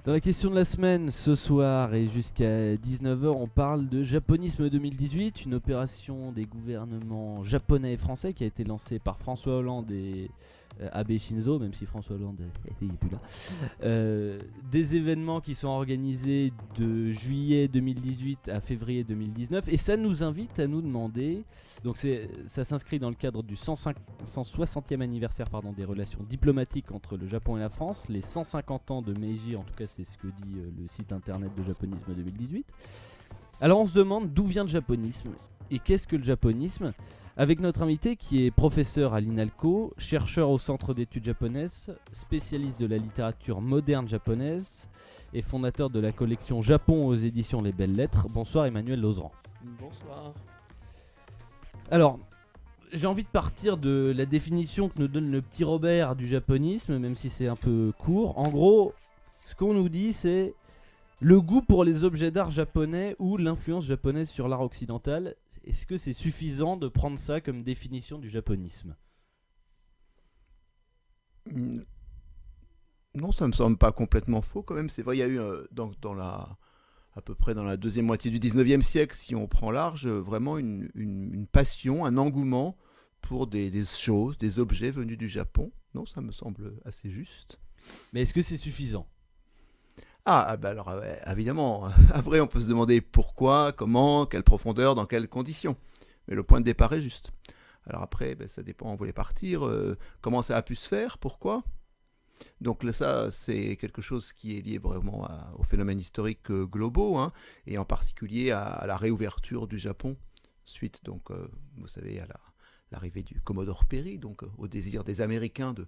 Dans la question de la semaine, ce soir et jusqu'à 19h, on parle de Japonisme 2018, une opération des gouvernements japonais et français qui a été lancée par François Hollande et Abe Shinzo, même si François Hollande n'est plus là. Des événements qui sont organisés de juillet 2018 à février 2019, et ça nous invite à nous demander, donc ça s'inscrit dans le cadre du 160e anniversaire des relations diplomatiques entre le Japon et la France, les 150 ans de Meiji, en tout cas c'est ce que dit le site internet de Japonisme 2018. Alors on se demande d'où vient le japonisme et qu'est-ce que le japonisme, avec notre invité qui est professeur à l'INALCO, chercheur au Centre d'études japonaises, spécialiste de la littérature moderne japonaise et fondateur de la collection Japon aux éditions Les Belles Lettres. Bonsoir Emmanuel Lauserand. Bonsoir. Alors, j'ai envie de partir de la définition que nous donne le petit Robert du japonisme, même si c'est un peu court. En gros, ce qu'on nous dit, c'est le goût pour les objets d'art japonais ou l'influence japonaise sur l'art occidental. Est-ce que c'est suffisant de prendre ça comme définition du japonisme ? Non, ça me semble pas complètement faux quand même. C'est vrai, il y a eu à peu près dans la deuxième moitié du 19e siècle, si on prend large, vraiment une passion, un engouement pour des choses, des objets venus du Japon. Non, ça me semble assez juste. Mais est-ce que c'est suffisant ? Alors évidemment, après on peut se demander pourquoi, comment, quelle profondeur, dans quelles conditions. Mais le point de départ est juste. Alors après, ça dépend, on voulait partir, comment ça a pu se faire, pourquoi. Donc là, ça, c'est quelque chose qui est lié vraiment aux phénomènes historiques globaux, et en particulier à la réouverture du Japon, suite, donc, vous savez, à l'arrivée du Commodore Perry, donc au désir des Américains de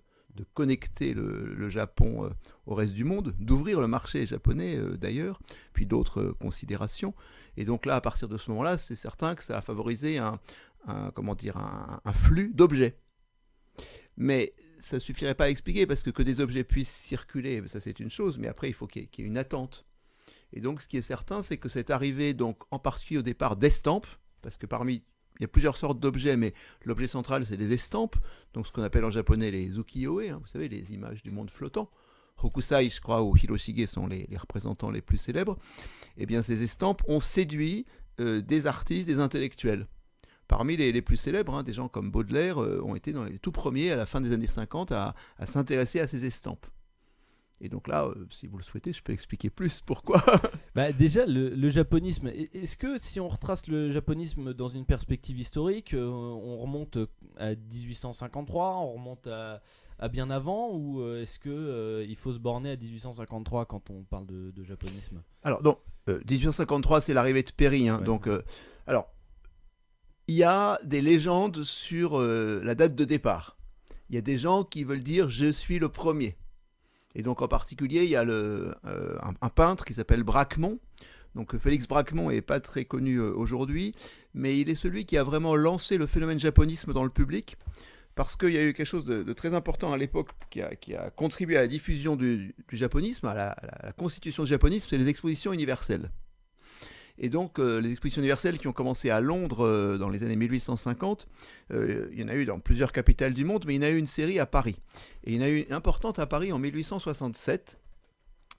connecter le Japon au reste du monde, d'ouvrir le marché japonais d'ailleurs, puis d'autres considérations. Et donc là, à partir de ce moment-là, c'est certain que ça a favorisé un flux d'objets. Mais ça ne suffirait pas à expliquer, parce que des objets puissent circuler, ça c'est une chose, mais après il faut qu'il y ait une attente. Et donc ce qui est certain, c'est que cette arrivée, donc, en particulier au départ d'estampes, parce que il y a plusieurs sortes d'objets, mais l'objet central, c'est les estampes, donc ce qu'on appelle en japonais les ukiyo-e, vous savez, les images du monde flottant. Hokusai, je crois, ou Hiroshige sont les représentants les plus célèbres. Eh bien, ces estampes ont séduit des artistes, des intellectuels. Parmi les plus célèbres, des gens comme Baudelaire ont été dans les tout premiers, à la fin des années 50, à s'intéresser à ces estampes. Et donc là, si vous le souhaitez, je peux expliquer plus pourquoi. Déjà, le japonisme, est-ce que si on retrace le japonisme dans une perspective historique, on remonte à 1853, on remonte à bien avant, ou est-ce qu'il faut se borner à 1853 quand on parle de japonisme ? Alors, donc, 1853, c'est l'arrivée de Perry. Ouais. Donc, alors, il y a des légendes sur la date de départ. Il y a des gens qui veulent dire « je suis le premier ». Et donc en particulier, il y a un peintre qui s'appelle Bracquemond. Donc Félix Bracquemond n'est pas très connu aujourd'hui, mais il est celui qui a vraiment lancé le phénomène japonisme dans le public, parce qu'il y a eu quelque chose de très important à l'époque qui a contribué à la diffusion du japonisme, à la constitution du japonisme, c'est les expositions universelles. Et donc, les expositions universelles qui ont commencé à Londres dans les années 1850, il y en a eu dans plusieurs capitales du monde, mais il y en a eu une série à Paris. Et il y en a eu une importante à Paris en 1867.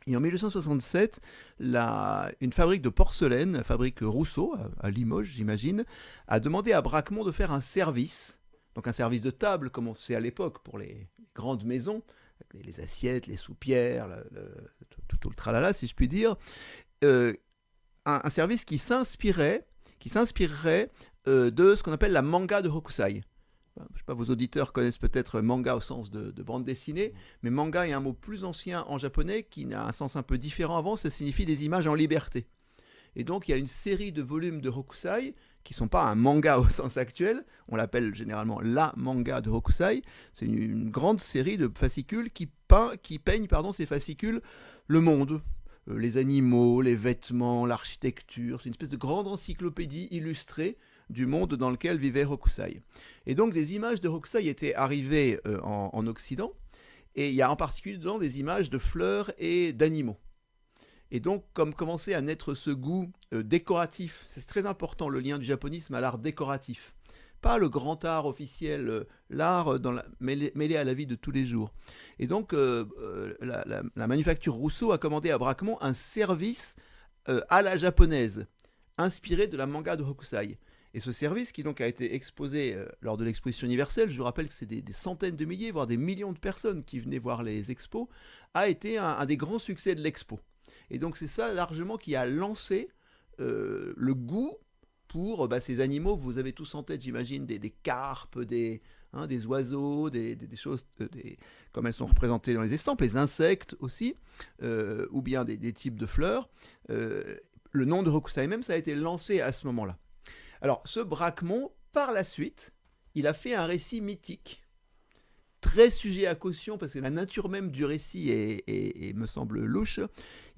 Et en 1867, une fabrique de porcelaine, la fabrique Rousseau, à Limoges, j'imagine, a demandé à Bracquemond de faire un service, donc un service de table, comme on faisait à l'époque pour les grandes maisons, les assiettes, les soupières, tout le tralala, si je puis dire, un service qui s'inspirerait de ce qu'on appelle la manga de Hokusai. Je ne sais pas, vos auditeurs connaissent peut-être manga au sens de bande dessinée, mais manga est un mot plus ancien en japonais qui a un sens un peu différent avant, ça signifie des images en liberté. Et donc il y a une série de volumes de Hokusai qui ne sont pas un manga au sens actuel, on l'appelle généralement la manga de Hokusai, c'est une grande série de fascicules qui peignent ces fascicules le monde. Les animaux, les vêtements, l'architecture, c'est une espèce de grande encyclopédie illustrée du monde dans lequel vivait Hokusai. Et donc des images de Hokusai étaient arrivées en Occident, et il y a en particulier dedans des images de fleurs et d'animaux. Et donc, comme commençait à naître ce goût décoratif, c'est très important le lien du japonisme à l'art décoratif, pas le grand art officiel, l'art mêlé à la vie de tous les jours. Et donc, la manufacture Rousseau a commandé à Bracquemont un service à la japonaise, inspiré de la manga de Hokusai. Et ce service, qui donc a été exposé lors de l'exposition universelle, je vous rappelle que c'est des centaines de milliers, voire des millions de personnes qui venaient voir les expos, a été un des grands succès de l'expo. Et donc c'est ça largement qui a lancé le goût pour ces animaux. Vous avez tous en tête, j'imagine, des carpes, des oiseaux, des choses comme elles sont représentées dans les estampes, les insectes aussi, ou bien des types de fleurs. Le nom de Hokusai même, ça a été lancé à ce moment-là. Alors, ce Bracquemont, par la suite, il a fait un récit mythique, très sujet à caution, parce que la nature même du récit me semble louche.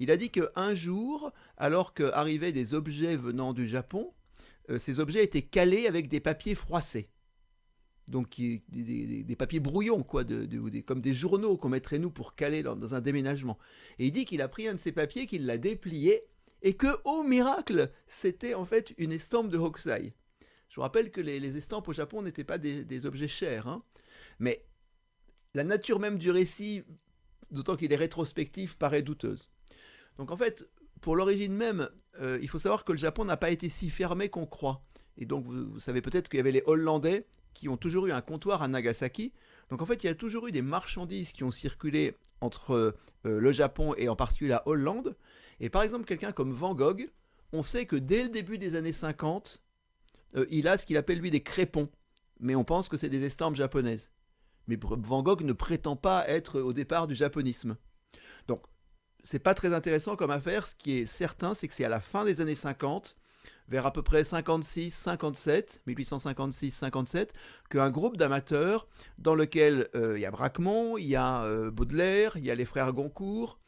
Il a dit qu'un jour, alors qu'arrivaient des objets venant du Japon, ces objets étaient calés avec des papiers froissés. Donc des papiers brouillons, quoi, comme des journaux qu'on mettrait nous pour caler dans un déménagement. Et il dit qu'il a pris un de ces papiers, qu'il l'a déplié, et que, oh miracle, c'était en fait une estampe de Hokusai. Je vous rappelle que les estampes au Japon n'étaient pas des objets chers, hein. Mais la nature même du récit, d'autant qu'il est rétrospectif, paraît douteuse. Donc en fait, pour l'origine même, il faut savoir que le Japon n'a pas été si fermé qu'on croit. Et donc vous savez peut-être qu'il y avait les Hollandais qui ont toujours eu un comptoir à Nagasaki. Donc en fait, il y a toujours eu des marchandises qui ont circulé entre le Japon et en particulier la Hollande. Et par exemple, quelqu'un comme Van Gogh, on sait que dès le début des années 50, il a ce qu'il appelle lui des crépons. Mais on pense que c'est des estampes japonaises. Mais Van Gogh ne prétend pas être au départ du japonisme. Donc, c'est pas très intéressant comme affaire. Ce qui est certain, c'est que c'est à la fin des années 50, vers à peu près 56-57, 1856-57, qu'un groupe d'amateurs, dans lequel il y a Bracquemont, il y a Baudelaire, il y a les frères Goncourt,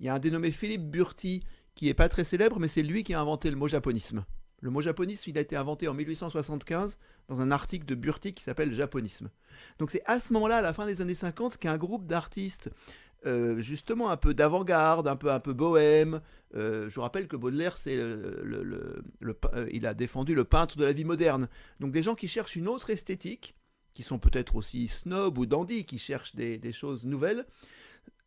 il y a un dénommé Philippe Burti, qui n'est pas très célèbre, mais c'est lui qui a inventé le mot japonisme. Le mot japonisme, il a été inventé en 1875 dans un article de Burti qui s'appelle Japonisme. Donc c'est à ce moment-là, à la fin des années 50, qu'un groupe d'artistes, justement un peu d'avant-garde, un peu bohème, je vous rappelle que Baudelaire, il a défendu le peintre de la vie moderne. Donc des gens qui cherchent une autre esthétique, qui sont peut-être aussi snobs ou dandy, qui cherchent des choses nouvelles,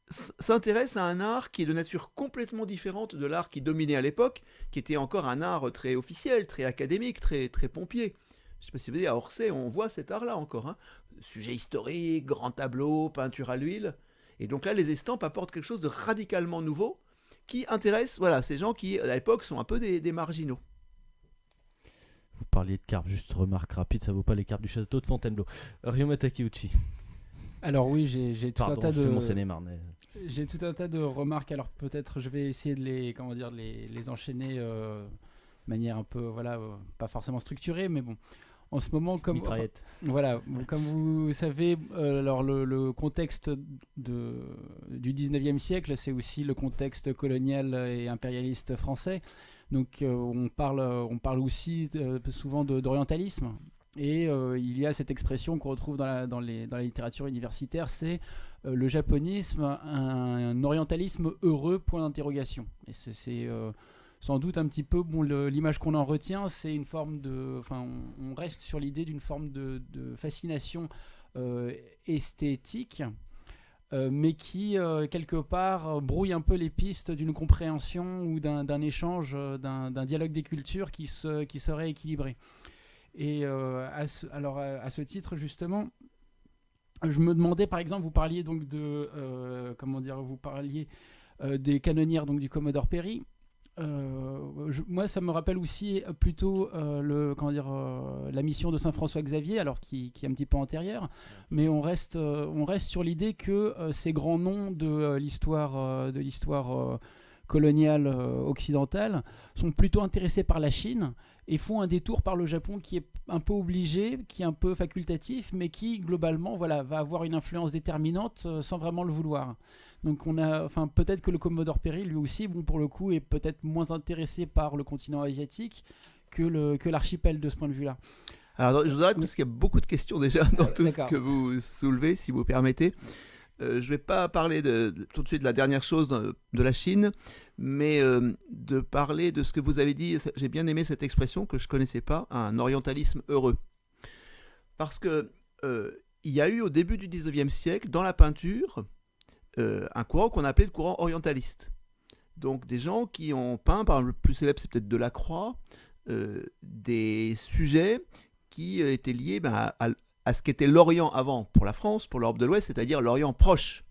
s'intéresse à un art qui est de nature complètement différente de l'art qui dominait à l'époque, qui était encore un art très officiel, très académique, très, très pompier. Je ne sais pas si vous voyez, à Orsay, on voit cet art-là encore. Hein. Sujet historique, grand tableau, peinture à l'huile. Et donc là, les estampes apportent quelque chose de radicalement nouveau qui intéresse ces gens qui, à l'époque, sont un peu des marginaux. Vous parliez de cartes, juste remarque rapide, ça vaut pas les cartes du château de Fontainebleau. Ryoma Takeuchi. Alors oui, j'ai tout un tas de... J'ai tout un tas de remarques. Alors peut-être je vais essayer de les enchaîner de manière un peu pas forcément structurée, mais bon. En ce moment, comme vous savez, alors le contexte du 19e siècle, c'est aussi le contexte colonial et impérialiste français. Donc on parle aussi souvent d'orientalisme. Et il y a cette expression qu'on retrouve dans la littérature universitaire, c'est le japonisme, un orientalisme heureux, point d'interrogation. Et c'est sans doute un petit peu, l'image qu'on en retient, c'est une forme de... Enfin, on reste sur l'idée d'une forme de fascination esthétique, mais qui, quelque part, brouille un peu les pistes d'une compréhension ou d'un échange, d'un dialogue des cultures qui serait équilibré. Et à ce titre, justement, je me demandais, par exemple, vous parliez donc des canonnières donc du Commodore Perry. Moi, ça me rappelle aussi plutôt la mission de Saint François Xavier, alors qui est un petit peu antérieure, mais on reste sur l'idée que ces grands noms de l'histoire coloniale occidentale sont plutôt intéressés par la Chine et font un détour par le Japon qui est un peu obligé, qui est un peu facultatif, mais qui globalement va avoir une influence déterminante sans vraiment le vouloir. Donc peut-être que le Commodore Perry, lui aussi, pour le coup, est peut-être moins intéressé par le continent asiatique que l'archipel de ce point de vue-là. Alors je vous arrête parce qu'il y a beaucoup de questions déjà dans tout ce que vous soulevez, si vous permettez. Je ne vais pas parler tout de suite de la dernière chose de la Chine, mais de parler de ce que vous avez dit. J'ai bien aimé cette expression que je ne connaissais pas, un orientalisme heureux. Parce que il y a eu au début du 19e siècle, dans la peinture, un courant qu'on appelait le courant orientaliste. Donc des gens qui ont peint, par exemple le plus célèbre c'est peut-être Delacroix, des sujets qui étaient liés à ce qu'était l'Orient avant pour la France, pour l'Europe de l'Ouest, c'est-à-dire l'Orient proche.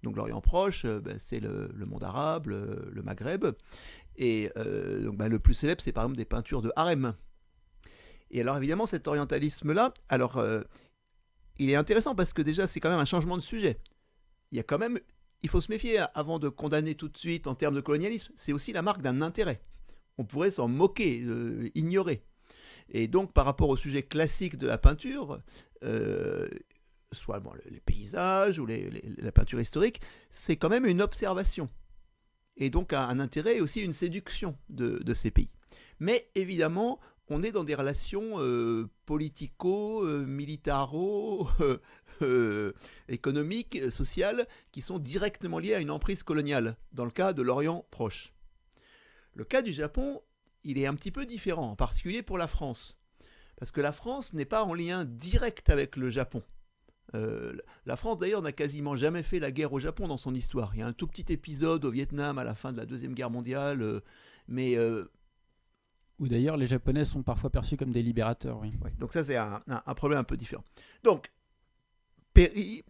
Donc l'Orient proche, c'est le monde arabe, le Maghreb. Et donc, le plus célèbre, c'est par exemple des peintures de harem. Et alors évidemment, cet orientalisme-là, il est intéressant parce que déjà, c'est quand même un changement de sujet. Il faut se méfier avant de condamner tout de suite en termes de colonialisme. C'est aussi la marque d'un intérêt. On pourrait s'en moquer, ignorer. Et donc, par rapport au sujet classique de la peinture, soit les paysages ou la peinture historique, c'est quand même une observation. Et donc un intérêt et aussi une séduction de ces pays. Mais évidemment, on est dans des relations politico, militaro, économiques, sociales, qui sont directement liées à une emprise coloniale, dans le cas de l'Orient proche. Le cas du Japon, il est un petit peu différent, en particulier pour la France. Parce que la France n'est pas en lien direct avec le Japon. La France d'ailleurs n'a quasiment jamais fait la guerre au Japon dans son histoire. Il y a un tout petit épisode au Vietnam à la fin de la Deuxième Guerre mondiale, où d'ailleurs les Japonais sont parfois perçus comme des libérateurs. Oui. Ouais, donc ça c'est un problème un peu différent. Donc Perry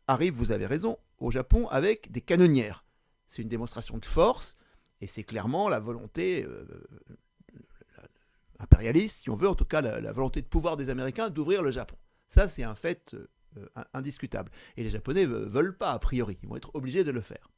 arrive, vous avez raison, au Japon avec des canonnières. C'est une démonstration de force et c'est clairement la volonté impérialiste, si on veut, en tout cas la volonté de pouvoir des Américains d'ouvrir le Japon. Ça, c'est un fait indiscutable. Et les Japonais ne veulent pas, a priori. Ils vont être obligés de le faire.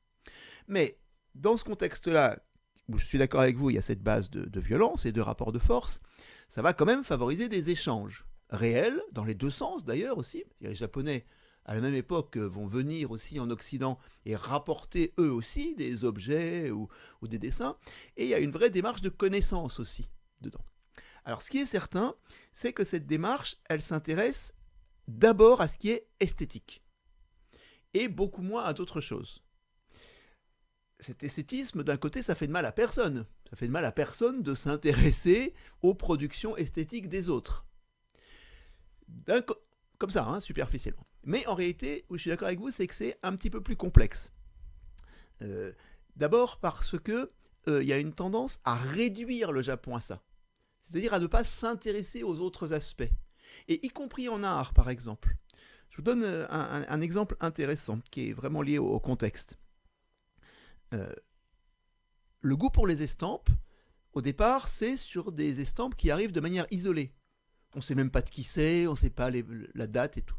Mais dans ce contexte-là, où je suis d'accord avec vous, il y a cette base de violence et de rapport de force, ça va quand même favoriser des échanges réels, dans les deux sens d'ailleurs aussi. Les Japonais, à la même époque, vont venir aussi en Occident et rapporter eux aussi des objets ou des dessins. Et il y a une vraie démarche de connaissance aussi dedans. Alors, ce qui est certain, c'est que cette démarche, elle s'intéresse d'abord à ce qui est esthétique et beaucoup moins à d'autres choses. Cet esthétisme, d'un côté, ça fait de mal à personne. Ça fait de mal à personne de s'intéresser aux productions esthétiques des autres. Comme ça, superficiellement. Mais en réalité, où je suis d'accord avec vous, c'est que c'est un petit peu plus complexe. D'abord parce que y a une tendance à réduire le Japon à ça. C'est-à-dire à ne pas s'intéresser aux autres aspects. Et y compris en art, par exemple. Je vous donne un exemple intéressant qui est vraiment lié au contexte. Le goût pour les estampes, au départ, c'est sur des estampes qui arrivent de manière isolée. On ne sait même pas de qui c'est, on ne sait pas la date et tout.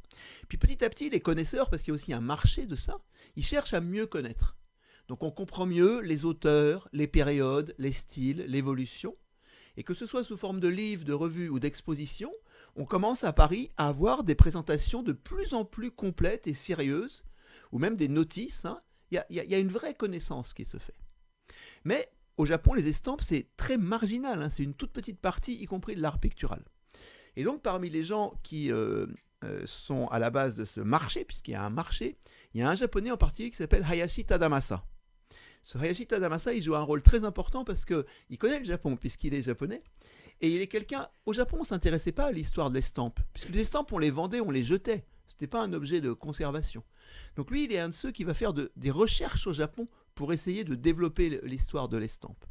Puis petit à petit, les connaisseurs, parce qu'il y a aussi un marché de ça, ils cherchent à mieux connaître. Donc on comprend mieux les auteurs, les périodes, les styles, l'évolution. Et que ce soit sous forme de livres, de revues ou d'expositions, on commence à Paris à avoir des présentations de plus en plus complètes et sérieuses, ou même des notices. Il y a une vraie connaissance qui se fait. Mais au Japon, les estampes, c'est très marginal, c'est une toute petite partie, y compris de l'art pictural. Et donc parmi les gens qui sont à la base de ce marché, puisqu'il y a un marché, il y a un Japonais en particulier qui s'appelle Hayashi Tadamasa. Ce Hayashi Tadamasa, il joue un rôle très important parce qu'il connaît le Japon, puisqu'il est japonais. Et il est quelqu'un... Au Japon, on ne s'intéressait pas à l'histoire de l'estampe. Puisque les estampes, on les vendait, on les jetait. Ce n'était pas un objet de conservation. Donc lui, il est un de ceux qui va faire des recherches au Japon pour essayer de développer l'histoire de l'estampe.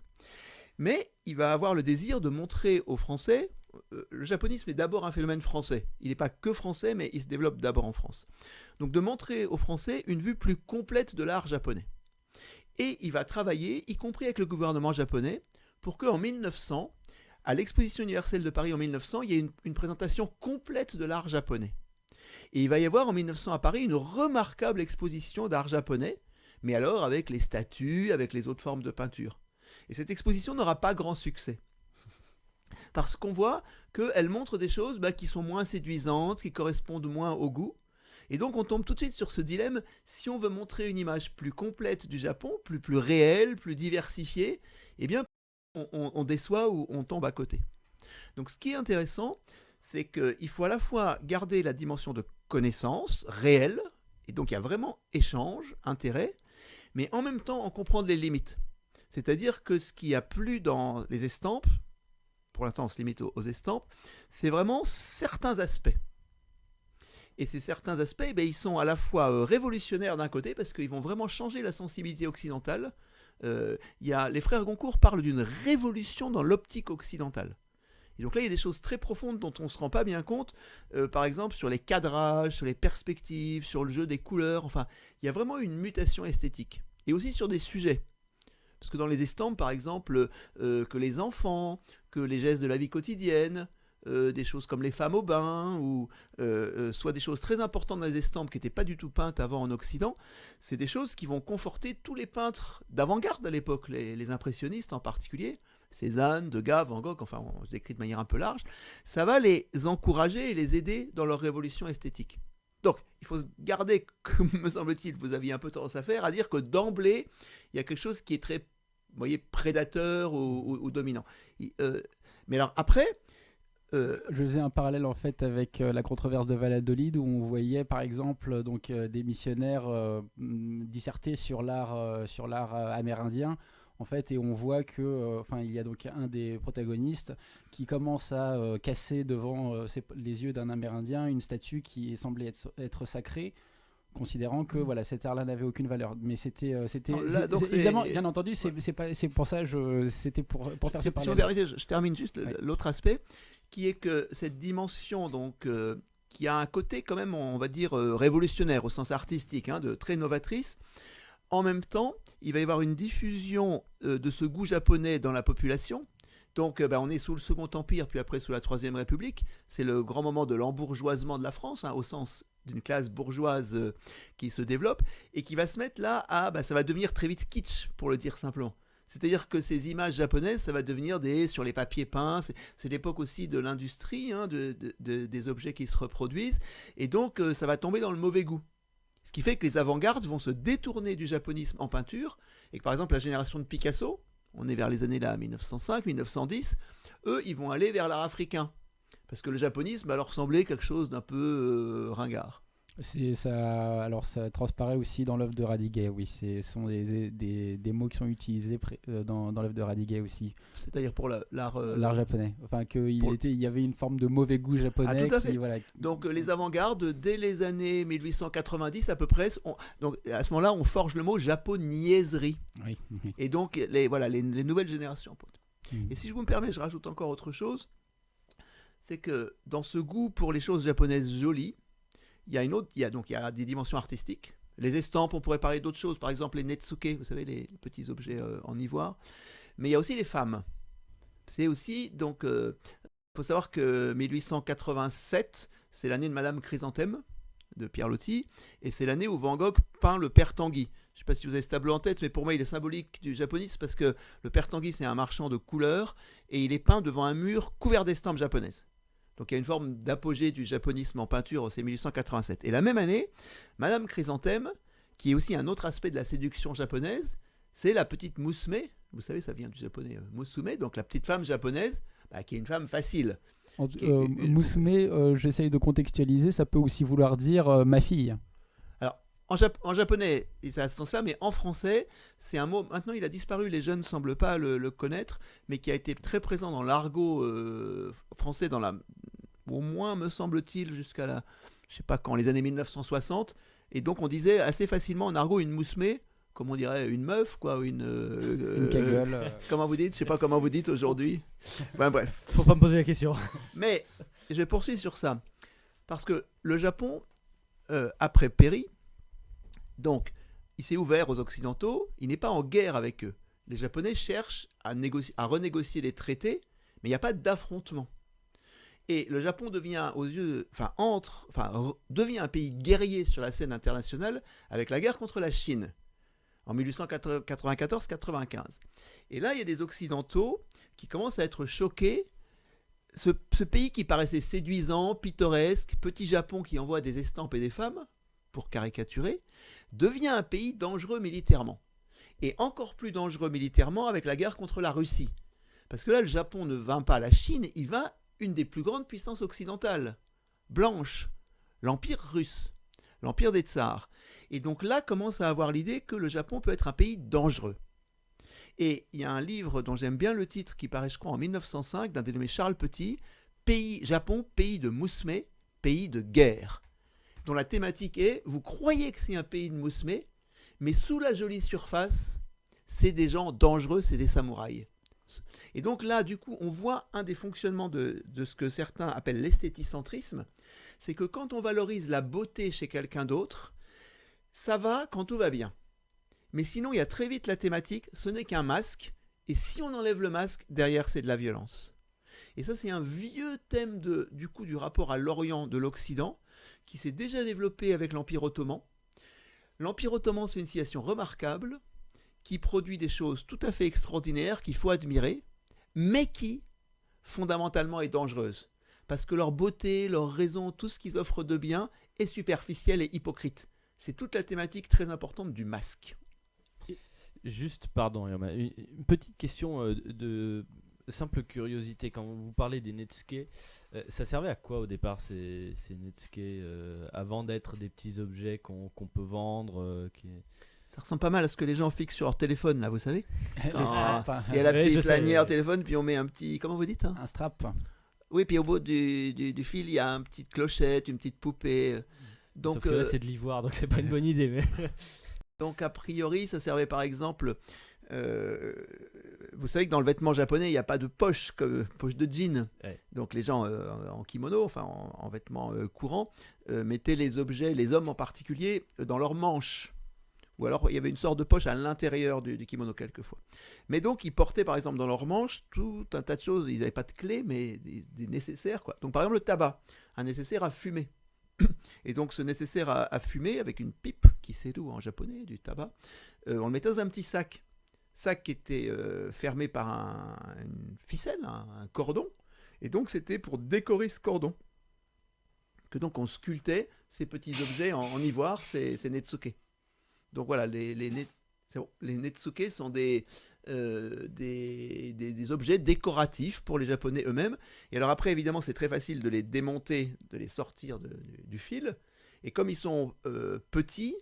Mais il va avoir le désir de montrer aux Français... Le japonisme est d'abord un phénomène français. Il n'est pas que français, mais il se développe d'abord en France. Donc de montrer aux Français une vue plus complète de l'art japonais. Et il va travailler, y compris avec le gouvernement japonais, pour qu'en 1900, à l'Exposition universelle de Paris en 1900, il y ait une présentation complète de l'art japonais. Et il va y avoir en 1900 à Paris une remarquable exposition d'art japonais, mais alors avec les statues, avec les autres formes de peinture. Et cette exposition n'aura pas grand succès. Parce qu'on voit qu'elle montre des choses qui sont moins séduisantes, qui correspondent moins au goût. Et donc on tombe tout de suite sur ce dilemme, si on veut montrer une image plus complète du Japon, plus réelle, plus diversifiée, eh bien on déçoit ou on tombe à côté. Donc ce qui est intéressant, c'est qu'il faut à la fois garder la dimension de connaissance réelle, et donc il y a vraiment échange, intérêt, mais en même temps en comprendre les limites. C'est-à-dire que ce qui a plu dans les estampes, pour l'instant on se limite aux estampes, c'est vraiment certains aspects. Et ces certains aspects, ils sont à la fois révolutionnaires d'un côté, parce qu'ils vont vraiment changer la sensibilité occidentale. Les frères Goncourt parlent d'une révolution dans l'optique occidentale. Et donc là, il y a des choses très profondes dont on ne se rend pas bien compte, par exemple sur les cadrages, sur les perspectives, sur le jeu des couleurs, enfin, il y a vraiment une mutation esthétique. Et aussi sur des sujets. Parce que dans les estampes, par exemple, que les enfants, que les gestes de la vie quotidienne, des choses comme les femmes au bain, ou soit des choses très importantes dans les estampes qui n'étaient pas du tout peintes avant en Occident, c'est des choses qui vont conforter tous les peintres d'avant-garde à l'époque, les impressionnistes en particulier, Cézanne, Degas, Van Gogh, enfin on se décrit de manière un peu large, ça va les encourager et les aider dans leur révolution esthétique. Donc, il faut se garder, comme me semble-t-il, vous aviez un peu tendance à faire, à dire que d'emblée, il y a quelque chose qui est très, vous voyez, prédateur ou dominant. Mais alors après... Je faisais un parallèle en fait avec la controverse de Valladolid où on voyait par exemple des missionnaires disserter sur l'art amérindien en fait, et on voit que il y a donc un des protagonistes qui commence à casser devant les yeux d'un Amérindien une statue qui semblait être sacrée, considérant que voilà, cet art-là n'avait aucune valeur. Mais évidemment, bien entendu, c'est pour ça, c'était pour faire ce parallèle. Si vous permettez, je termine juste l'autre aspect, qui est que cette dimension, donc, qui a un côté quand même, on va dire, révolutionnaire au sens artistique, de très novatrice. En même temps, il va y avoir une diffusion de ce goût japonais dans la population. Donc, on est sous le Second Empire, puis après sous la Troisième République. C'est le grand moment de l'embourgeoisement de la France, au sens d'une classe bourgeoise qui se développe, et qui va se mettre là ça va devenir très vite kitsch, pour le dire simplement. C'est-à-dire que ces images japonaises, ça va devenir sur les papiers peints. C'est l'époque aussi de l'industrie, des objets qui se reproduisent. Et donc, ça va tomber dans le mauvais goût. Ce qui fait que les avant-gardes vont se détourner du japonisme en peinture. Et que par exemple, la génération de Picasso, on est vers les années 1905, 1910, eux, ils vont aller vers l'art africain. Parce que le japonisme leur semblait quelque chose d'un peu ringard. Alors ça transparaît aussi dans l'œuvre de Radiguet, oui. Ce sont des mots qui sont utilisés dans l'œuvre de Radiguet aussi. C'est-à-dire pour l'art japonais. Enfin, il y avait une forme de mauvais goût japonais. Tout à fait. Donc les avant-gardes, dès les années 1890 à peu près, donc à ce moment-là, on forge le mot japoniaiserie. Oui. Et donc les nouvelles générations. Et si je vous me permets, je rajoute encore autre chose. C'est que dans ce goût pour les choses japonaises jolies, il y a des dimensions artistiques. Les estampes, on pourrait parler d'autres choses, par exemple les netsuke, vous savez, les petits objets en ivoire. Mais il y a aussi les femmes. C'est aussi, donc, faut savoir que 1887, c'est l'année de Madame Chrysanthème, de Pierre Loti, et c'est l'année où Van Gogh peint le Père Tanguy. Je ne sais pas si vous avez ce tableau en tête, mais pour moi, il est symbolique du japonisme, parce que le Père Tanguy, c'est un marchand de couleurs, et il est peint devant un mur couvert d'estampes japonaises. Donc il y a une forme d'apogée du japonisme en peinture, c'est 1887. Et la même année, Madame Chrysanthème, qui est aussi un autre aspect de la séduction japonaise, c'est la petite musume. Vous savez, ça vient du japonais musume, donc la petite femme japonaise, qui est une femme facile. Musume, j'essaye de contextualiser, ça peut aussi vouloir dire ma fille. Alors, en japonais, ça se ça, mais en français, c'est un mot, maintenant il a disparu, les jeunes ne semblent pas le connaître, mais qui a été très présent dans l'argot français, au moins me semble-t-il, jusqu'à je sais pas quand, les années 1960, et donc on disait assez facilement en argot une musume, comme on dirait une meuf, quoi, une cagueule. Comment vous dites? Je sais pas comment vous dites aujourd'hui. Bref. Faut pas me poser la question. Mais je vais poursuivre sur ça, parce que le Japon, après Péri, donc il s'est ouvert aux Occidentaux, il n'est pas en guerre avec eux. Les Japonais cherchent à renégocier les traités, mais il n'y a pas d'affrontement. Et le Japon devient devient un pays guerrier sur la scène internationale avec la guerre contre la Chine en 1894-95. Et là, il y a des Occidentaux qui commencent à être choqués. Ce pays qui paraissait séduisant, pittoresque, petit Japon qui envoie des estampes et des femmes, pour caricaturer, devient un pays dangereux militairement. Et encore plus dangereux militairement avec la guerre contre la Russie. Parce que là, le Japon ne vainc pas la Chine, il vainc une des plus grandes puissances occidentales, blanche, l'Empire russe, l'Empire des Tsars. Et donc là, commence à avoir l'idée que le Japon peut être un pays dangereux. Et il y a un livre dont j'aime bien le titre qui paraît, je crois, en 1905, d'un dénommé Charles Petit, Japon, pays de moussemets, pays de guerre, dont la thématique est, vous croyez que c'est un pays de moussemets, mais sous la jolie surface, c'est des gens dangereux, c'est des samouraïs. Et donc là, du coup, on voit un des fonctionnements de ce que certains appellent l'esthéticentrisme, c'est que quand on valorise la beauté chez quelqu'un d'autre, ça va quand tout va bien. Mais sinon, il y a très vite la thématique, ce n'est qu'un masque, et si on enlève le masque, derrière, c'est de la violence. Et ça, c'est un vieux thème du rapport à l'Orient de l'Occident, qui s'est déjà développé avec l'Empire ottoman. L'Empire ottoman, c'est une civilisation remarquable, qui produit des choses tout à fait extraordinaires, qu'il faut admirer, mais qui, fondamentalement, est dangereuse. Parce que leur beauté, leur raison, tout ce qu'ils offrent de bien est superficiel et hypocrite. C'est toute la thématique très importante du masque. Juste, pardon, une petite question de simple curiosité. Quand vous parlez des netsuke, ça servait à quoi au départ ces netsuke avant d'être des petits objets qu'on peut vendre Ça ressemble pas mal à ce que les gens fixent sur leur téléphone, là, vous savez. Les straps. Il y a la petite lanière téléphone, puis on met un petit... Comment vous dites Un strap. Oui, puis au bout du fil, il y a une petite clochette, une petite poupée. Donc, sauf que là, c'est de l'ivoire, donc c'est pas une bonne idée. Mais... Donc, a priori, ça servait par exemple... vous savez que dans le vêtement japonais, il n'y a pas de poche, poche de jean. Ouais. Donc les gens en kimono, enfin en vêtements courants, mettaient les objets, les hommes en particulier, dans leurs manches. Ou alors il y avait une sorte de poche à l'intérieur du kimono quelquefois. Mais donc ils portaient par exemple dans leurs manches tout un tas de choses. Ils n'avaient pas de clés, mais des nécessaires, quoi. Donc par exemple le tabac, un nécessaire à fumer. Et donc ce nécessaire à fumer avec une pipe, qui c'est d'où en japonais, du tabac, on le mettait dans un petit sac qui était fermé par une ficelle, un cordon. Et donc c'était pour décorer ce cordon que donc on sculptait ces petits objets en ivoire, ces netsuke. Donc voilà, les netsuke sont des objets décoratifs pour les Japonais eux-mêmes. Et alors après, évidemment, c'est très facile de les démonter, de les sortir du fil. Et comme ils sont petits,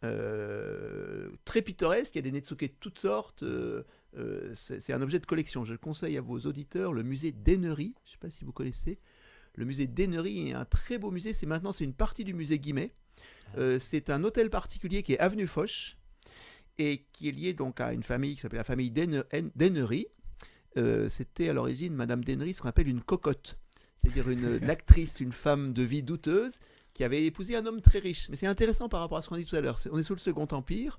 très pittoresques, il y a des netsuke de toutes sortes. C'est un objet de collection. Je conseille à vos auditeurs le musée d'Ennery. Je ne sais pas si vous connaissez. Le musée d'Ennery est un très beau musée. C'est une partie du musée Guimet. C'est un hôtel particulier qui est avenue Foch et qui est lié donc à une famille qui s'appelle la famille d'Ennery. C'était à l'origine Madame d'Ennery, ce qu'on appelle une cocotte, c'est-à-dire une actrice, une femme de vie douteuse qui avait épousé un homme très riche. Mais c'est intéressant par rapport à ce qu'on dit tout à l'heure. On est sous le Second Empire.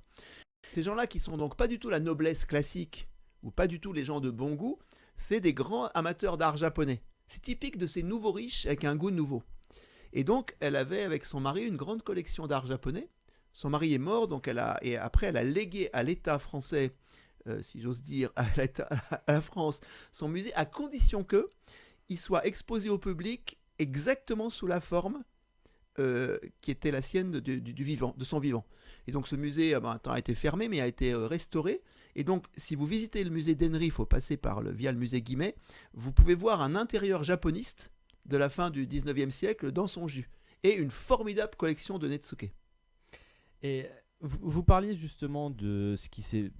Ces gens-là qui sont donc pas du tout la noblesse classique ou pas du tout les gens de bon goût, c'est des grands amateurs d'art japonais. C'est typique de ces nouveaux riches avec un goût nouveau. Et donc, elle avait avec son mari une grande collection d'art japonais. Son mari est mort, donc après elle a légué à l'État français, si j'ose dire, à la France, son musée, à condition qu'il soit exposé au public exactement sous la forme qui était la sienne de son vivant. Et donc ce musée a été fermé, mais a été restauré. Et donc, si vous visitez le musée d'Ennery, il faut passer via le musée Guimet, vous pouvez voir un intérieur japoniste de la fin du 19e siècle dans son jus, et une formidable collection de netsuke. Et vous parliez justement de ce qui s'est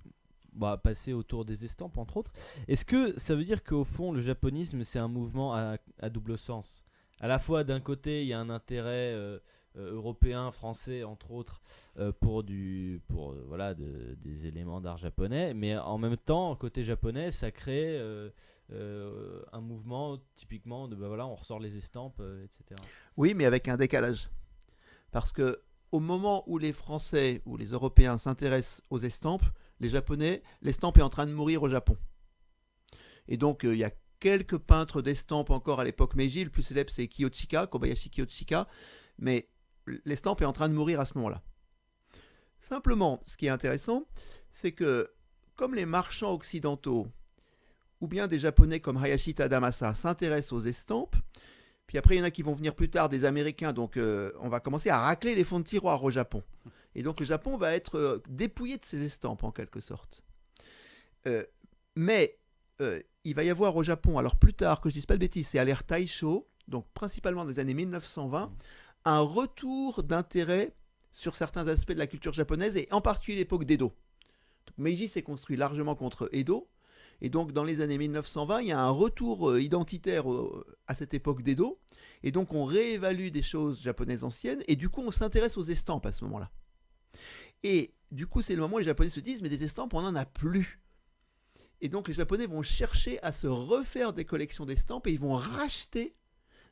passé autour des estampes, entre autres. Est-ce que ça veut dire qu'au fond, le japonisme, c'est un mouvement à double sens ? À la fois, d'un côté, il y a un intérêt européen, français, entre autres, pour des éléments d'art japonais, mais en même temps, côté japonais, ça crée... un mouvement typiquement de on ressort les estampes, etc. Oui, mais avec un décalage. Parce que au moment où les Français ou les Européens s'intéressent aux estampes, les Japonais, l'estampe est en train de mourir au Japon. Et donc il y a quelques peintres d'estampes encore à l'époque Meiji. Le plus célèbre c'est Kiyochika, Kobayashi Kiyochika, mais l'estampe est en train de mourir à ce moment-là. Simplement, ce qui est intéressant, c'est que comme les marchands occidentaux ou bien des Japonais comme Hayashi Tadamasa s'intéressent aux estampes, puis après il y en a qui vont venir plus tard, des Américains, donc on va commencer à racler les fonds de tiroir au Japon. Et donc le Japon va être dépouillé de ses estampes en quelque sorte. Mais il va y avoir au Japon, alors plus tard, que je ne dise pas de bêtises, c'est à l'ère Taisho, donc principalement des années 1920, un retour d'intérêt sur certains aspects de la culture japonaise, et en particulier l'époque d'Edo. Meiji s'est construit largement contre Edo. Et donc, dans les années 1920, il y a un retour identitaire à cette époque d'Edo. Et donc, on réévalue des choses japonaises anciennes. Et du coup, on s'intéresse aux estampes à ce moment-là. Et du coup, c'est le moment où les Japonais se disent, mais des estampes, on n'en a plus. Et donc, les Japonais vont chercher à se refaire des collections d'estampes et ils vont racheter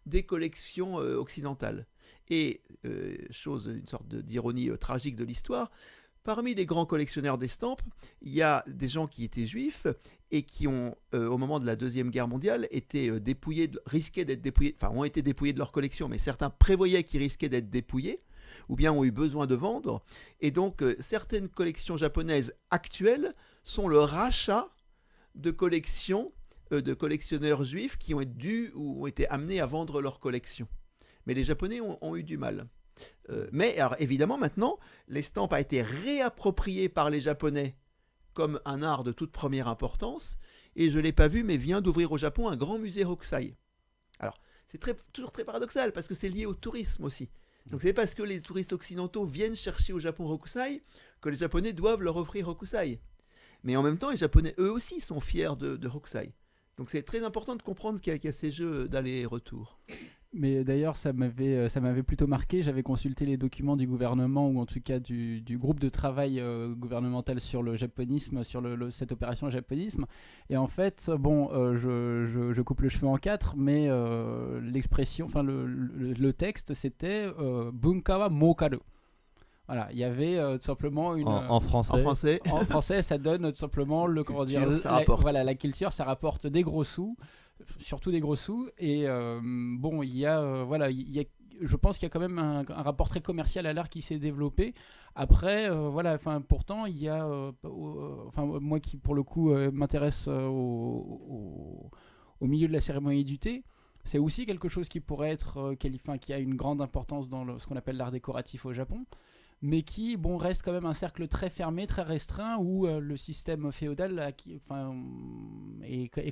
des collections occidentales. Et, une sorte d'ironie tragique de l'histoire, parmi les grands collectionneurs d'estampes, il y a des gens qui étaient juifs et qui ont, au moment de la Deuxième Guerre mondiale, risquaient d'être dépouillés, enfin ont été dépouillés de leur collection, mais certains prévoyaient qu'ils risquaient d'être dépouillés, ou bien ont eu besoin de vendre. Et donc, certaines collections japonaises actuelles sont le rachat de collections de collectionneurs juifs qui ont dû ou ont été amenés à vendre leur collection. Mais les Japonais ont eu du mal. Mais alors évidemment maintenant, l'estampe a été réappropriée par les Japonais comme un art de toute première importance, et je ne l'ai pas vu, mais vient d'ouvrir au Japon un grand musée Hokusai. Alors, c'est toujours très paradoxal, parce que c'est lié au tourisme aussi. Donc c'est parce que les touristes occidentaux viennent chercher au Japon Hokusai que les Japonais doivent leur offrir Hokusai. Mais en même temps, les Japonais, eux aussi, sont fiers de Hokusai. Donc c'est très important de comprendre qu'il y a ces jeux d'aller et retour. Mais d'ailleurs, ça m'avait plutôt marqué. J'avais consulté les documents du gouvernement, ou en tout cas du groupe de travail gouvernemental sur le japonisme, sur cette opération japonisme. Et en fait, bon, je coupe le cheveu en quatre, mais l'expression, enfin le texte, c'était bunka wa mokaru. Voilà, il y avait tout simplement une... En français. En français, ça donne tout simplement la culture, ça rapporte des gros sous, surtout des gros sous. Et bon, je pense qu'il y a quand même un rapport très commercial à l'art qui s'est développé. Après, pourtant, il y a... moi qui, pour le coup, m'intéresse au milieu de la cérémonie du thé, c'est aussi quelque chose qui pourrait être... qui a une grande importance dans ce qu'on appelle l'art décoratif au Japon, mais qui reste quand même un cercle très fermé, très restreint, où le système féodal est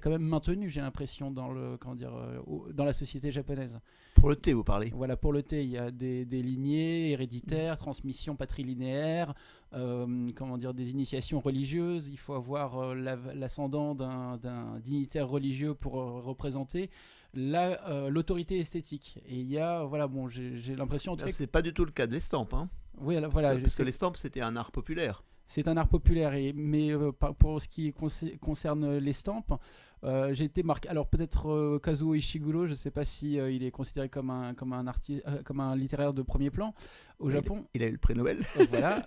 quand même maintenu, j'ai l'impression, dans la société japonaise. Pour le thé, vous parlez ? Voilà, pour le thé, il y a des lignées héréditaires, transmission patrilinéaire, des initiations religieuses. Il faut avoir l'ascendant d'un dignitaire religieux pour représenter l'autorité esthétique. Et il y a, j'ai l'impression... C'est pas du tout le cas de l'estampe, hein. Oui, parce que l'estampe, c'était un art populaire. C'est un art populaire, mais pour ce qui concerne l'estampe, j'ai été marqué. Alors peut-être Kazuo Ishiguro, je ne sais pas si il est considéré comme un artiste, comme un littéraire de premier plan au Japon. Il a eu le prix Nobel. Voilà,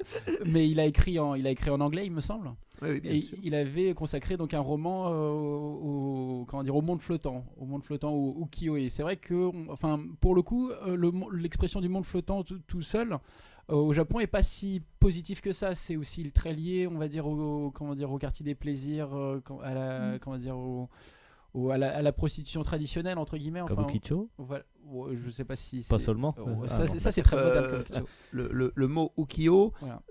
mais il a écrit en anglais, il me semble. Oui, bien sûr. Il avait consacré donc un roman au monde flottant, au ukiyo-e. C'est vrai que, pour le coup, l'expression du monde flottant tout seul. Au Japon est pas si positif que ça. C'est aussi très lié, on va dire, au quartier des plaisirs, à la prostitution traditionnelle, entre guillemets. Comme Ukicho. Voilà. Je sais pas si pas seulement. Ça c'est très moderne comme Ukicho. Le mot ukiyo, voilà.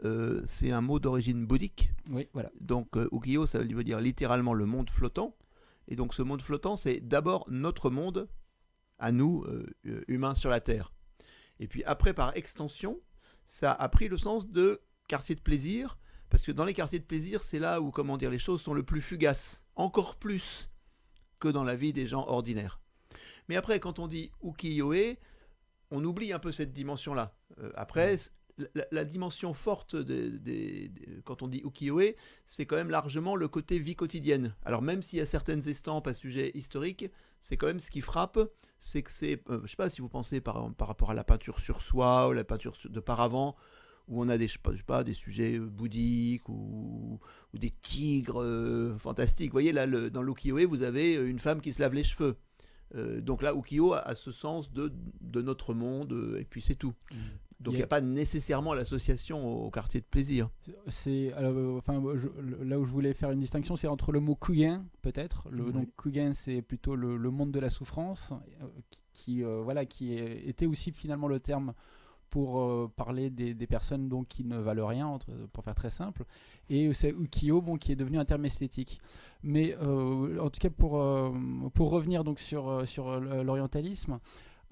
C'est un mot d'origine bouddhique. Oui, voilà. Donc ukiyo, ça veut dire littéralement le monde flottant. Et donc ce monde flottant, c'est d'abord notre monde, à nous, humains sur la Terre. Et puis après, par extension, ça a pris le sens de quartier de plaisir, parce que dans les quartiers de plaisir, c'est là où, les choses sont le plus fugaces, encore plus que dans la vie des gens ordinaires. Mais après, quand on dit ukiyo-e, on oublie un peu cette dimension-là. Après, la dimension forte quand on dit ukiyo-e, c'est quand même largement le côté vie quotidienne. Alors même s'il y a certaines estampes à sujet historique, c'est quand même ce qui frappe, c'est que c'est, je ne sais pas si vous pensez par rapport à la peinture sur soie ou la peinture de paravent, où on a des sujets bouddhiques ou des tigres fantastiques. Vous voyez, là, dans l'ukiyo-e, vous avez une femme qui se lave les cheveux. Donc là, ukiyo a ce sens de notre monde, et puis c'est tout. Donc il n'y a pas nécessairement l'association au quartier de plaisir. Là où je voulais faire une distinction, c'est entre le mot kugen, peut-être. Donc kugen, c'est plutôt le monde de la souffrance, qui était aussi finalement le terme pour parler des personnes donc, qui ne valent rien, pour faire très simple. Et c'est ukiyo, qui est devenu un terme esthétique. Mais en tout cas, pour revenir donc sur l'orientalisme,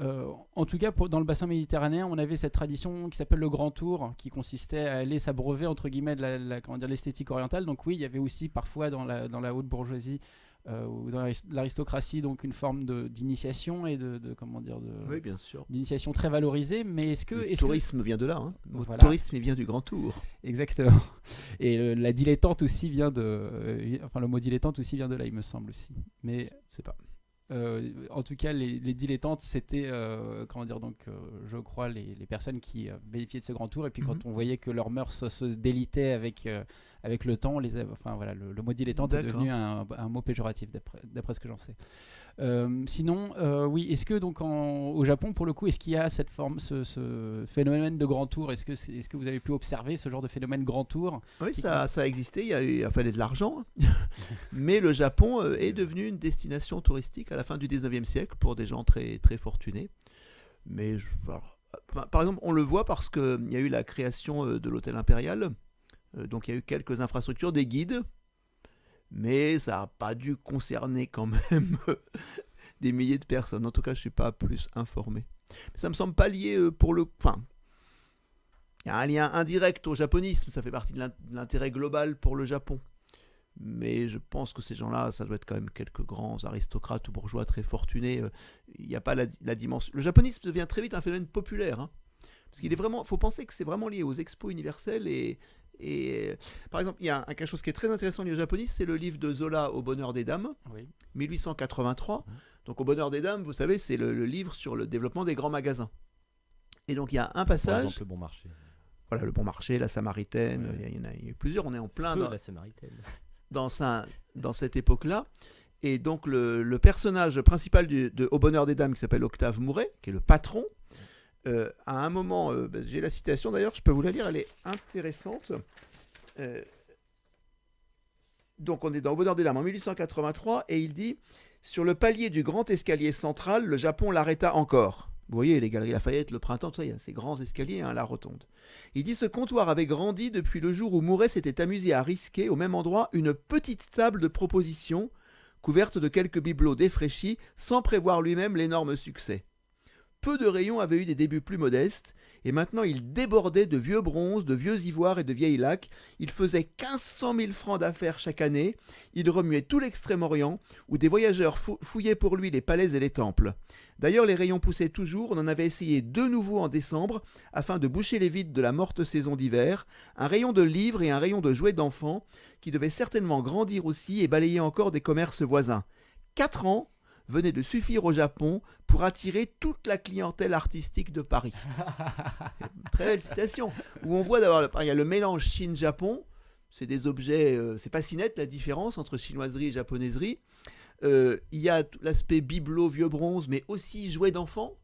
En tout cas, dans le bassin méditerranéen, on avait cette tradition qui s'appelle le Grand Tour, qui consistait à aller s'abreuver entre guillemets de l'esthétique orientale. Donc oui, il y avait aussi parfois dans la haute bourgeoisie ou dans l'aristocratie donc une forme d'initiation et oui, bien sûr. d'initiation très valorisée. Mais le tourisme vient de là. Hein. Le voilà. tourisme vient du Grand Tour. Exactement. Et la dilettante aussi vient le mot dilettante aussi vient de là, il me semble aussi. Mais c'est pas. En tout cas, les dilettantes, c'était, je crois, les personnes qui bénéficiaient de ce grand tour. Et puis quand on voyait que leurs mœurs se délitaient avec le temps, le mot dilettante est devenu un mot péjoratif, d'après ce que j'en sais. Sinon, oui, est-ce que donc au Japon, pour le coup, est-ce qu'il y a cette forme, ce phénomène de grand tour ? Est-ce que vous avez pu observer ce genre de phénomène grand tour ? Oui, ça a existé. Il fallait de l'argent, mais le Japon est devenu une destination touristique à la fin du 19e siècle pour des gens très très fortunés. Mais par exemple, on le voit parce qu'il y a eu la création de l'hôtel impérial. Donc il y a eu quelques infrastructures, des guides. Mais ça n'a pas dû concerner quand même des milliers de personnes. En tout cas, je ne suis pas plus informé. Mais ça ne me semble pas lié Enfin, il y a un lien indirect au japonisme. Ça fait partie de l'intérêt global pour le Japon. Mais je pense que ces gens-là, ça doit être quand même quelques grands aristocrates ou bourgeois très fortunés. Il n'y a pas la dimension... Le japonisme devient très vite un phénomène populaire. Hein, parce qu'il est vraiment... Il faut penser que c'est vraiment lié aux expos universels et par exemple, il y a quelque chose qui est très intéressant lié au japonisme, c'est le livre de Zola Au bonheur des dames, 1883. Donc Au bonheur des dames, vous savez, c'est le livre sur le développement des grands magasins. Et donc il y a un passage... Par exemple, le Bon Marché. Voilà, le Bon Marché, la Samaritaine, il y en a eu plusieurs, on est en plein la Samaritaine. Dans cette époque-là. Et donc le personnage principal de Au bonheur des dames, qui s'appelle Octave Mouret, qui est le patron, à un moment, j'ai la citation d'ailleurs, je peux vous la lire, elle est intéressante. Donc on est dans Au bonheur des dames en 1883 et il dit « Sur le palier du grand escalier central, le Japon l'arrêta encore. » Vous voyez les galeries Lafayette, le printemps, tout ça, il y a ces grands escaliers, la rotonde. Il dit « Ce comptoir avait grandi depuis le jour où Mouret s'était amusé à risquer au même endroit une petite table de proposition couverte de quelques bibelots défraîchis sans prévoir lui-même l'énorme succès. Peu de rayons avaient eu des débuts plus modestes, et maintenant il débordait de vieux bronzes, de vieux ivoires et de vieilles laques. Il faisait 1500 000 francs d'affaires chaque année. Il remuait tout l'Extrême-Orient, où des voyageurs fouillaient pour lui les palais et les temples. D'ailleurs, les rayons poussaient toujours. On en avait essayé 2 nouveaux en décembre, afin de boucher les vides de la morte saison d'hiver. Un rayon de livres et un rayon de jouets d'enfants, qui devaient certainement grandir aussi et balayer encore des commerces voisins. 4 ans venait de suffire au Japon pour attirer toute la clientèle artistique de Paris. Très belle citation. Où on voit d'abord, il y a le mélange Chine-Japon. C'est des objets, c'est pas si net la différence entre chinoiserie et japonaiserie. Il y a l'aspect bibelot, vieux bronze, mais aussi jouets d'enfants.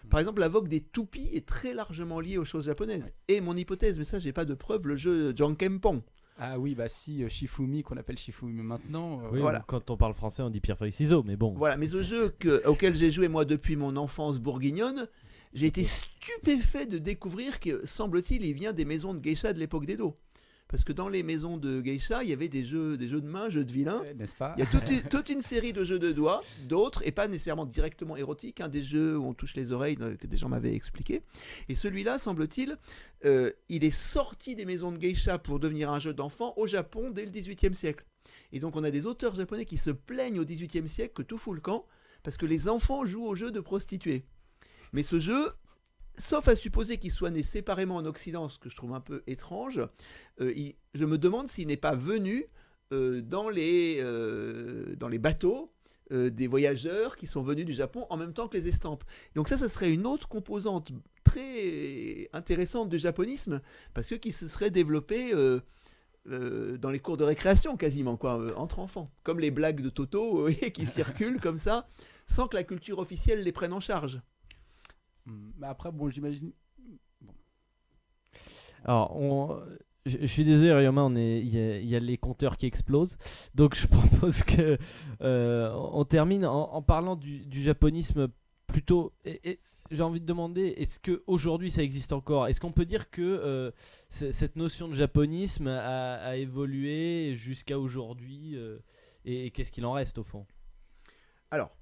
Par exemple, la vogue des toupies est très largement liée aux choses japonaises. Et mon hypothèse, mais ça j'ai pas de preuve, le jeu Jankenpon. Ah oui, bah si, Shifumi, qu'on appelle Shifumi maintenant. Oui, voilà. Quand on parle français, on dit pierre-feuille-ciseaux, mais bon. Voilà, mais ce jeu auquel j'ai joué moi depuis mon enfance bourguignonne, j'ai été stupéfait de découvrir que, semble-t-il, il vient des maisons de geisha de l'époque d'Edo. Parce que dans les maisons de geisha, il y avait des jeux de main, jeux de vilains. N'est-ce pas ? Il y a toute une série de jeux de doigts, d'autres, et pas nécessairement directement érotiques, des jeux où on touche les oreilles, que des gens m'avaient expliqué. Et celui-là, semble-t-il, il est sorti des maisons de geisha pour devenir un jeu d'enfant au Japon dès le XVIIIe siècle. Et donc on a des auteurs japonais qui se plaignent au XVIIIe siècle que tout fout le camp, parce que les enfants jouent au jeu de prostituées. Mais ce jeu... Sauf à supposer qu'il soit né séparément en Occident, ce que je trouve un peu étrange, je me demande s'il n'est pas venu dans les bateaux des voyageurs qui sont venus du Japon en même temps que les estampes. Donc ça serait une autre composante très intéressante du japonisme, parce que qui se serait développé dans les cours de récréation quasiment, entre enfants. Comme les blagues de Toto qui circulent comme ça, sans que la culture officielle les prenne en charge. Mais après, bon, j'imagine. Bon. Alors, je suis désolé, Ryoma, il y a les compteurs qui explosent. Donc, je propose que on termine en parlant du japonisme plutôt. Et j'ai envie de demander, est-ce qu'aujourd'hui ça existe encore ? Est-ce qu'on peut dire que cette notion de japonisme a évolué jusqu'à aujourd'hui et qu'est-ce qu'il en reste au fond ? Alors.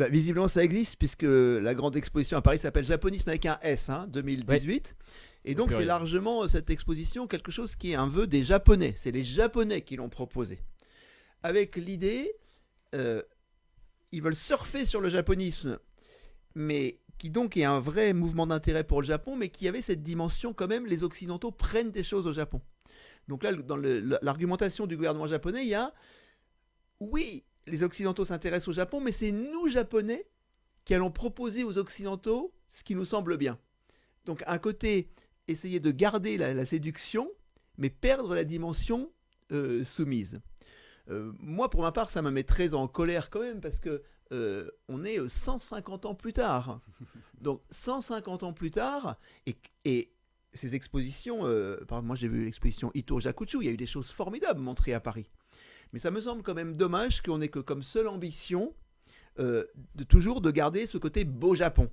Visiblement, ça existe, puisque la grande exposition à Paris s'appelle Japonisme avec un S, 2018. Ouais. Et donc, c'est largement cette exposition quelque chose qui est un vœu des Japonais. C'est les Japonais qui l'ont proposé. Avec l'idée, ils veulent surfer sur le japonisme, mais qui donc est un vrai mouvement d'intérêt pour le Japon, mais qui avait cette dimension quand même, les Occidentaux prennent des choses au Japon. Donc là, dans l'argumentation du gouvernement japonais, il y a, oui, les Occidentaux s'intéressent au Japon, mais c'est nous, Japonais, qui allons proposer aux Occidentaux ce qui nous semble bien. Donc un côté, essayer de garder la séduction, mais perdre la dimension soumise. Moi, pour ma part, ça me met très en colère quand même, parce que on est 150 ans plus tard. Donc 150 ans plus tard, et ces expositions, par exemple, moi j'ai vu l'exposition Ito Jakuchu, il y a eu des choses formidables montrées à Paris. Mais ça me semble quand même dommage qu'on ait que comme seule ambition toujours de garder ce côté beau Japon.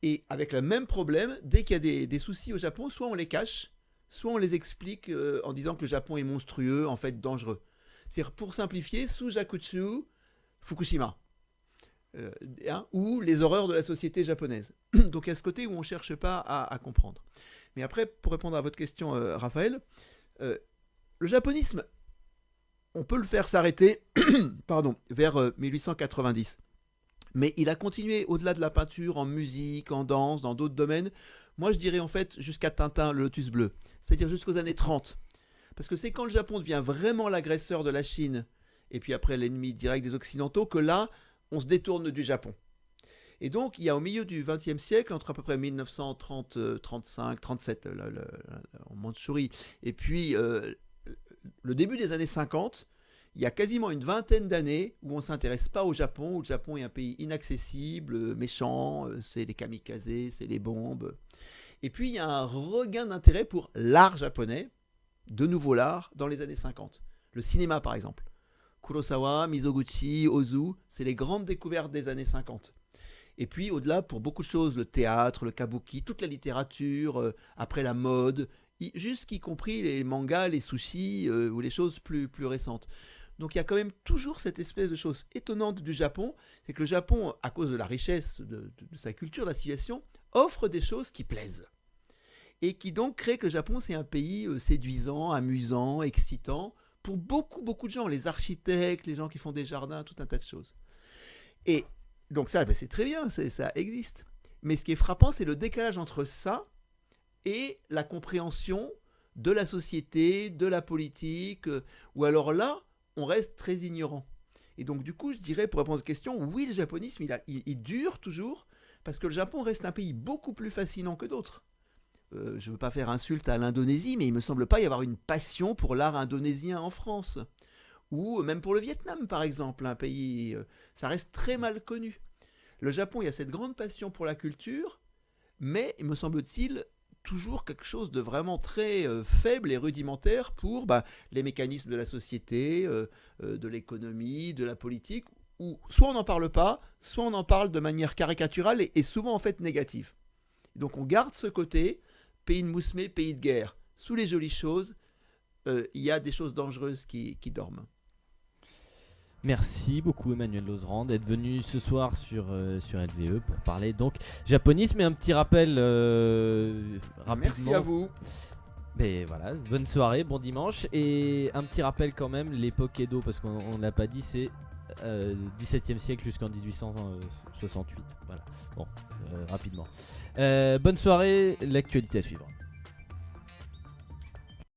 Et avec le même problème, dès qu'il y a des soucis au Japon, soit on les cache, soit on les explique en disant que le Japon est monstrueux, en fait dangereux. C'est-à-dire, pour simplifier, Sujakuchu, Fukushima. Ou les horreurs de la société japonaise. Donc il y a ce côté où on ne cherche pas à comprendre. Mais après, pour répondre à votre question, Raphaël, le japonisme, on peut le faire s'arrêter vers 1890. Mais il a continué au-delà de la peinture, en musique, en danse, dans d'autres domaines. Moi, je dirais en fait jusqu'à Tintin, le Lotus Bleu. C'est-à-dire jusqu'aux années 30. Parce que c'est quand le Japon devient vraiment l'agresseur de la Chine, et puis après l'ennemi direct des Occidentaux, que là, on se détourne du Japon. Et donc, il y a au milieu du XXe siècle, entre à peu près 1930, 35, 37, en Mandchourie, et puis le début des années 50, il y a quasiment une vingtaine d'années où on ne s'intéresse pas au Japon, où le Japon est un pays inaccessible, méchant, c'est les kamikazes, c'est les bombes. Et puis, il y a un regain d'intérêt pour l'art japonais, de nouveau l'art, dans les années 50. Le cinéma, par exemple. Kurosawa, Mizoguchi, Ozu, c'est les grandes découvertes des années 50. Et puis, au-delà, pour beaucoup de choses, le théâtre, le kabuki, toute la littérature, après la mode, jusqu'y compris les mangas, les sushis, ou les choses plus récentes. Donc, il y a quand même toujours cette espèce de chose étonnante du Japon, c'est que le Japon, à cause de la richesse de sa culture, de la civilisation, offre des choses qui plaisent. Et qui donc crée que le Japon, c'est un pays séduisant, amusant, excitant, pour beaucoup de gens, les architectes, les gens qui font des jardins, tout un tas de choses. Et donc ça, c'est très bien, ça existe. Mais ce qui est frappant, c'est le décalage entre ça et la compréhension de la société, de la politique, où alors là, on reste très ignorant. Et donc du coup, je dirais, pour répondre à votre question, oui, le japonisme, il dure toujours, parce que le Japon reste un pays beaucoup plus fascinant que d'autres. Je ne veux pas faire insulte à l'Indonésie, mais il ne me semble pas y avoir une passion pour l'art indonésien en France. Ou même pour le Vietnam, par exemple, un pays, ça reste très mal connu. Le Japon, il y a cette grande passion pour la culture, mais, il me semble-t-il, toujours quelque chose de vraiment très faible et rudimentaire pour les mécanismes de la société, de l'économie, de la politique, où soit on n'en parle pas, soit on en parle de manière caricaturale et souvent en fait négative. Donc on garde ce côté, pays de moussemé, pays de guerre. Sous les jolies choses, il y a des choses dangereuses qui dorment. Merci beaucoup Emmanuel Lauserand d'être venu ce soir sur LVE pour parler donc japonisme et un petit rappel rapidement. Merci à vous. Mais voilà, bonne soirée, bon dimanche et un petit rappel quand même, l'époque Edo parce qu'on ne l'a pas dit, c'est 17e siècle jusqu'en 1868. Voilà, bon, rapidement. Bonne soirée, l'actualité à suivre.